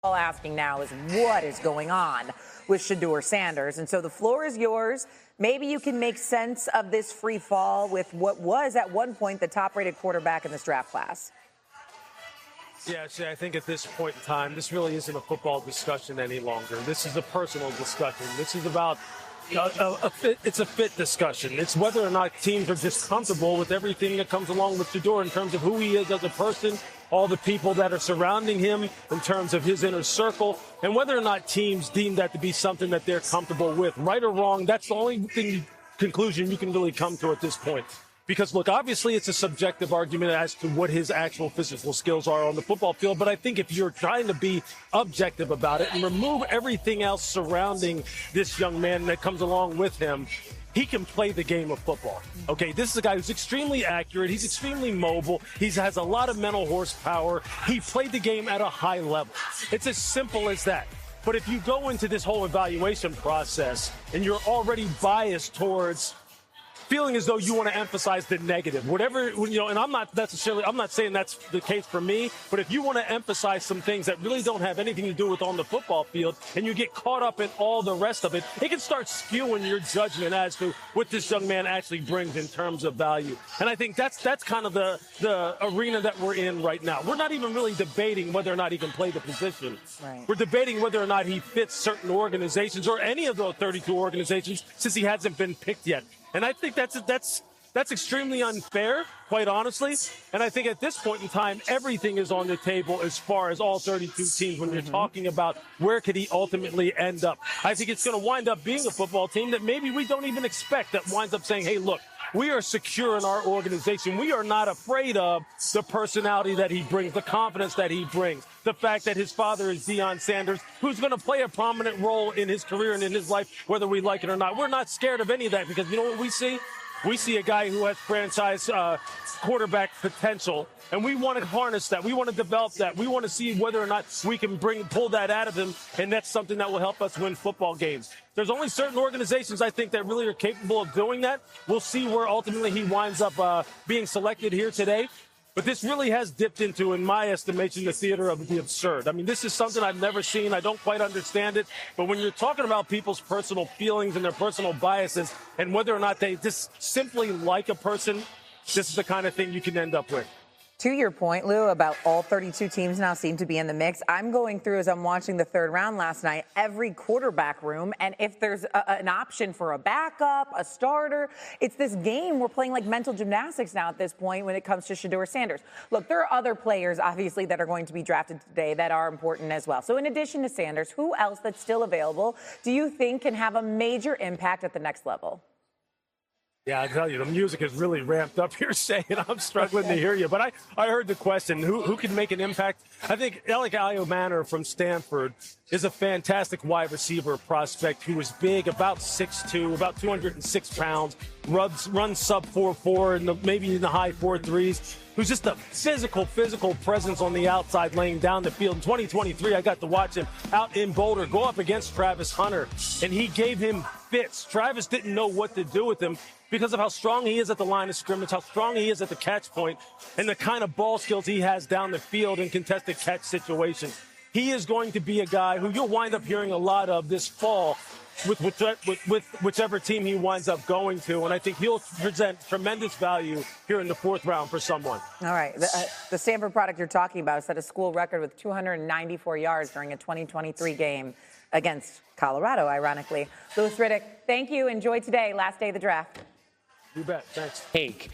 all asking now is what is going on with Shedeur Sanders. And so the floor is yours. Maybe you can make sense of this free fall with what was at one point the top-rated quarterback in this draft class. Yeah, see, I think at this point in time, this really isn't a football discussion any longer. This is a personal discussion. This is about it's a fit discussion. It's whether or not teams are just comfortable with everything that comes along with Shedeur in terms of who he is as a person, all the people that are surrounding him in terms of his inner circle, and whether or not teams deem that to be something that they're comfortable with. Right or wrong, that's the only conclusion you can really come to at this point. Because, look, obviously it's a subjective argument as to what his actual physical skills are on the football field. But I think if you're trying to be objective about it and remove everything else surrounding this young man that comes along with him, he can play the game of football. Okay, this is a guy who's extremely accurate. He's extremely mobile. He has a lot of mental horsepower. He played the game at a high level. It's as simple as that. But if you go into this whole evaluation process and you're already biased towards feeling as though you want to emphasize the negative, whatever, and I'm not saying that's the case for me, but if you want to emphasize some things that really don't have anything to do with on the football field and you get caught up in all the rest of it, it can start skewing your judgment as to what this young man actually brings in terms of value. And I think that's kind of the arena that we're in right now. We're not even really debating whether or not he can play the position. Right. We're debating whether or not he fits certain organizations or any of those 32 organizations since he hasn't been picked yet. And I think that's extremely unfair, quite honestly. And I think at this point in time, everything is on the table as far as all 32 teams when you're talking about where could he ultimately end up. I think it's going to wind up being a football team that maybe we don't even expect, that winds up saying, hey, look, we are secure in our organization. We are not afraid of the personality that he brings, the confidence that he brings, the fact that his father is Shedeur Sanders, who's going to play a prominent role in his career and in his life, whether we like it or not. We're not scared of any of that because you know what we see? We see a guy who has franchise quarterback potential, and we want to harness that. We want to develop that. We want to see whether or not we can pull that out of him, and that's something that will help us win football games. There's only certain organizations, I think, that really are capable of doing that. We'll see where ultimately he winds up being selected here today. But this really has dipped into, in my estimation, the theater of the absurd. I mean, this is something I've never seen. I don't quite understand it. But when you're talking about people's personal feelings and their personal biases and whether or not they just simply like a person, this is the kind of thing you can end up with. To your point, Lou, about all 32 teams now seem to be in the mix. I'm going through, as I'm watching the third round last night, every quarterback room. And if there's an option for a backup, a starter, it's this game. We're playing like mental gymnastics now at this point when it comes to Shedeur Sanders. Look, there are other players, obviously, that are going to be drafted today that are important as well. So in addition to Sanders, who else that's still available do you think can have a major impact at the next level? Yeah, I tell you, the music is really ramped up here, Shay, and I'm struggling to hear you. But I heard the question, who can make an impact? I think Alec Manor from Stanford is a fantastic wide receiver prospect who is big, about 6'2", about 206 pounds, runs sub 4.4, maybe in the high 4.3s, who's just a physical presence on the outside laying down the field. In 2023, I got to watch him out in Boulder go up against Travis Hunter, and he gave him fits. Travis didn't know what to do with him because of how strong he is at the line of scrimmage, how strong he is at the catch point, and the kind of ball skills he has down the field in contested catch situations. He is going to be a guy who you'll wind up hearing a lot of this fall with whichever team he winds up going to, and I think he'll present tremendous value here in the fourth round for someone. All right. The Stanford product you're talking about set a school record with 294 yards during a 2023 game against Colorado, ironically. Louis Riddick, thank you. Enjoy today, last day of the draft. You bet. Thanks.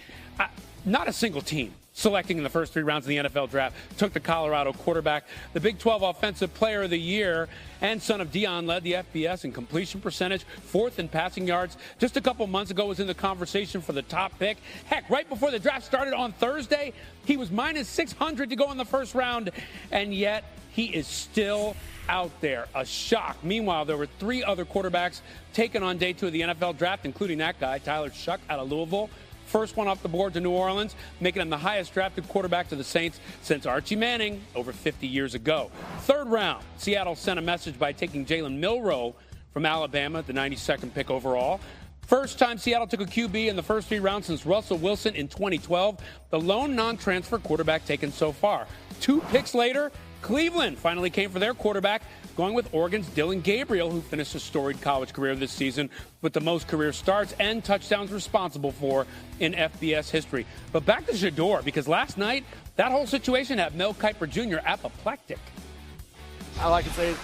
Not a single team selecting in the first three rounds of the NFL draft took the Colorado quarterback. The Big 12 Offensive Player of the Year and son of Deion led the FBS in completion percentage, fourth in passing yards. Just a couple months ago was in the conversation for the top pick. Heck, right before the draft started on Thursday, he was minus 600 to go in the first round, and yet he is still out there. A shock. Meanwhile, there were three other quarterbacks taken on day two of the NFL draft, including that guy, Tyler Shuck out of Louisville. First one off the board to New Orleans, making him the highest drafted quarterback to the Saints since Archie Manning over 50 years ago. Third round, Seattle sent a message by taking Jalen Milroe from Alabama, the 92nd pick overall. First time Seattle took a QB in the first three rounds since Russell Wilson in 2012. The lone non-transfer quarterback taken so far. 2 picks later, Cleveland finally came for their quarterback, going with Oregon's Dylan Gabriel, who finished a storied college career this season with the most career starts and touchdowns responsible for in FBS history. But back to Shedeur, because last night, that whole situation had Mel Kiper Jr. apoplectic. I like to say,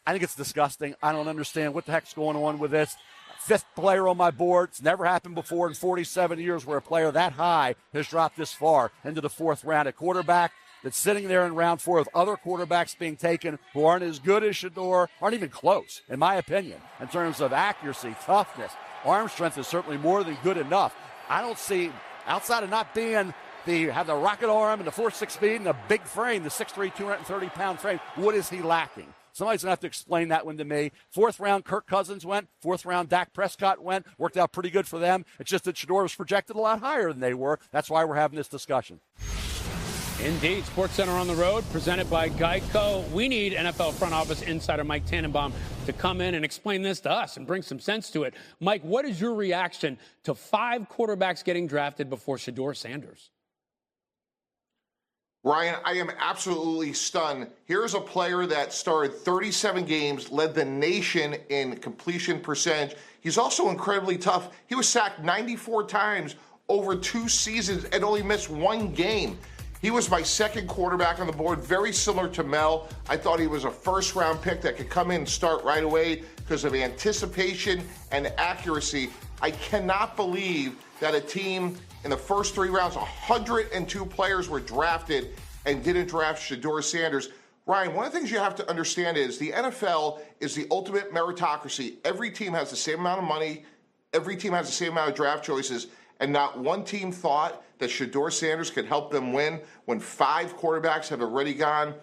I think it's disgusting. I don't understand what the heck's going on with this. Fifth player on my board. It's never happened before in 47 years where a player that high has dropped this far into the fourth round. A quarterback that's sitting there in round 4 with other quarterbacks being taken who aren't as good as Shedeur, aren't even close, in my opinion, in terms of accuracy, toughness. Arm strength is certainly more than good enough. I don't see, outside of not being have the rocket arm and the 4.6 speed and the big frame, the 6'3", 230-pound frame, what is he lacking? Somebody's going to have to explain that one to me. Fourth round, Kirk Cousins went. Fourth round, Dak Prescott went. Worked out pretty good for them. It's just that Shedeur was projected a lot higher than they were. That's why we're having this discussion. Indeed. SportsCenter on the road, presented by Geico. We need NFL front office insider Mike Tannenbaum to come in and explain this to us and bring some sense to it. Mike, what is your reaction to 5 quarterbacks getting drafted before Shedeur Sanders? Ryan, I am absolutely stunned. Here's a player that started 37 games, led the nation in completion percentage. He's also incredibly tough. He was sacked 94 times over 2 seasons and only missed 1 game. He was my second quarterback on the board, very similar to Mel. I thought he was a first-round pick that could come in and start right away because of anticipation and accuracy. I cannot believe that a team in the first 3 rounds, 102 players were drafted and didn't draft Shedeur Sanders. Ryan, one of the things you have to understand is the NFL is the ultimate meritocracy. Every team has the same amount of money. Every team has the same amount of draft choices. And not one team thought that Shedeur Sanders could help them win when 5 quarterbacks have already gone.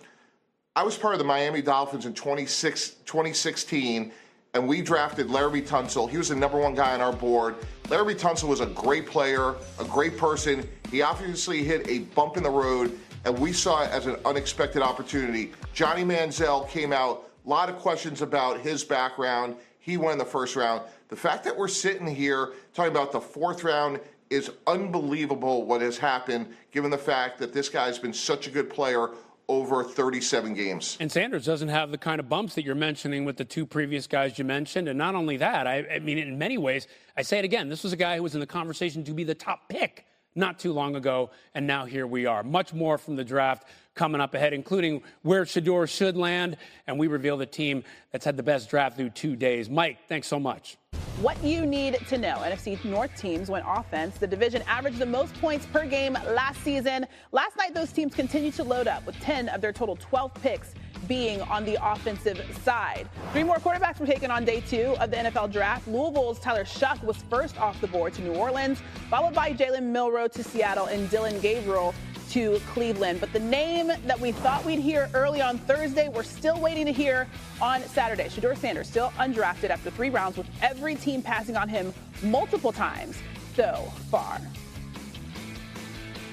I was part of the Miami Dolphins in 2016, and we drafted Laremy Tunsil. He was the #1 guy on our board. Laremy Tunsil was a great player, a great person. He obviously hit a bump in the road, and we saw it as an unexpected opportunity. Johnny Manziel came out, a lot of questions about his background. He won in the first round. The fact that we're sitting here talking about the 4th round is unbelievable what has happened, given the fact that this guy's been such a good player over 37 games. And Sanders doesn't have the kind of bumps that you're mentioning with the 2 previous guys you mentioned. And not only that, I mean, in many ways, I say it again, this was a guy who was in the conversation to be the top pick not too long ago, and now here we are. Much more from the draft coming up ahead, including where Shedeur should land, and we reveal the team that's had the best draft through 2 days. Mike, thanks so much. What you need to know. NFC North teams went offense. The division averaged the most points per game last season. Last night, those teams continued to load up with 10 of their total 12 picks being on the offensive side. 3 more quarterbacks were taken on day 2 of the NFL draft. Louisville's Tyler Shuck was first off the board to New Orleans, followed by Jalen Milroe to Seattle and Dylan Gabriel to Cleveland. But the name that we thought we'd hear early on Thursday, we're still waiting to hear on Saturday. Shedeur Sanders, still undrafted after 3 rounds, with every team passing on him multiple times so far.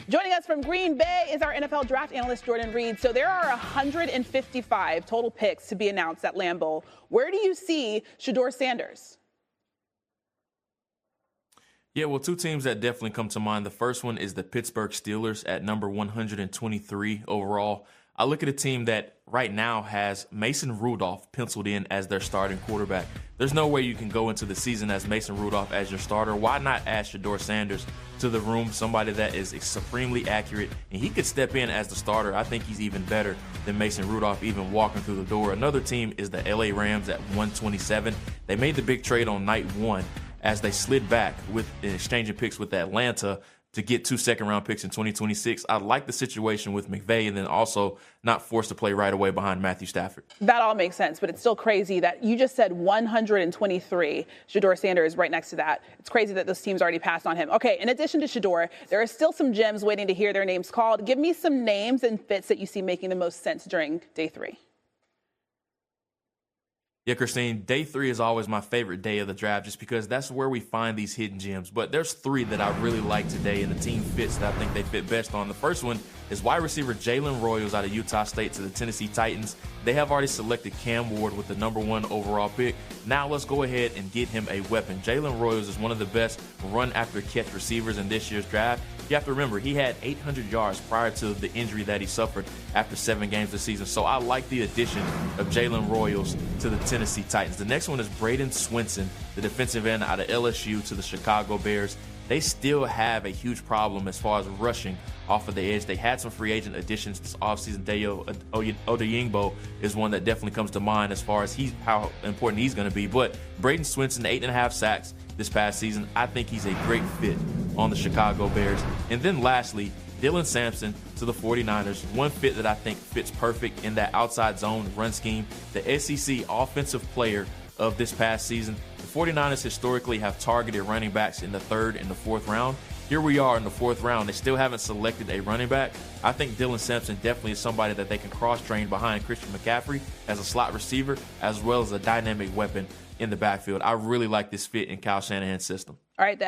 Joining us from Green Bay is our NFL draft analyst, Jordan Reed. So there are 155 total picks to be announced at Lambeau. Where do you see Shedeur Sanders? Yeah, well, 2 teams that definitely come to mind. The first one is the Pittsburgh Steelers at number 123 overall. I look at a team that right now has Mason Rudolph penciled in as their starting quarterback. There's no way you can go into the season as Mason Rudolph as your starter. Why not add Shedeur Sanders to the room, somebody that is supremely accurate, and he could step in as the starter. I think he's even better than Mason Rudolph even walking through the door. Another team is the LA Rams at 127. They made the big trade on night 1 as they slid back with exchanging picks with Atlanta to get 2 second-round picks in 2026. I like the situation with McVay, and then also not forced to play right away behind Matthew Stafford. That all makes sense, but it's still crazy that you just said 123. Shedeur Sanders right next to that. It's crazy that those teams already passed on him. Okay, in addition to Shedeur, there are still some gems waiting to hear their names called. Give me some names and fits that you see making the most sense during day 3. Yeah, Christine, day 3 is always my favorite day of the draft just because that's where we find these hidden gems. But there's 3 that I really like today, and the team fits that I think they fit best on. The first one is wide receiver Jalen Royals out of Utah State to the Tennessee Titans. They have already selected Cam Ward with the number 1 overall pick. Now let's go ahead and get him a weapon. Jalen Royals is one of the best run-after-catch receivers in this year's draft. You have to remember, he had 800 yards prior to the injury that he suffered after 7 games this season. So I like the addition of Jalen Royals to the Tennessee Titans. The next one is Braden Swinson, the defensive end out of LSU to the Chicago Bears. They still have a huge problem as far as rushing off of the edge. They had some free agent additions this offseason. Dayo Odeyingbo is one that definitely comes to mind as far as how important he's going to be. But Braden Swinson, 8.5 sacks this past season. I think he's a great fit on the Chicago Bears. And then lastly, Dylan Sampson to the 49ers. One fit that I think fits perfect in that outside zone run scheme. The SEC offensive player of this past season. The 49ers historically have targeted running backs in the 3rd and the 4th round. Here we are in the 4th round. They still haven't selected a running back. I think Dylan Sampson definitely is somebody that they can cross-train behind Christian McCaffrey as a slot receiver, as well as a dynamic weapon in the backfield. I really like this fit in Kyle Shanahan's system. All right.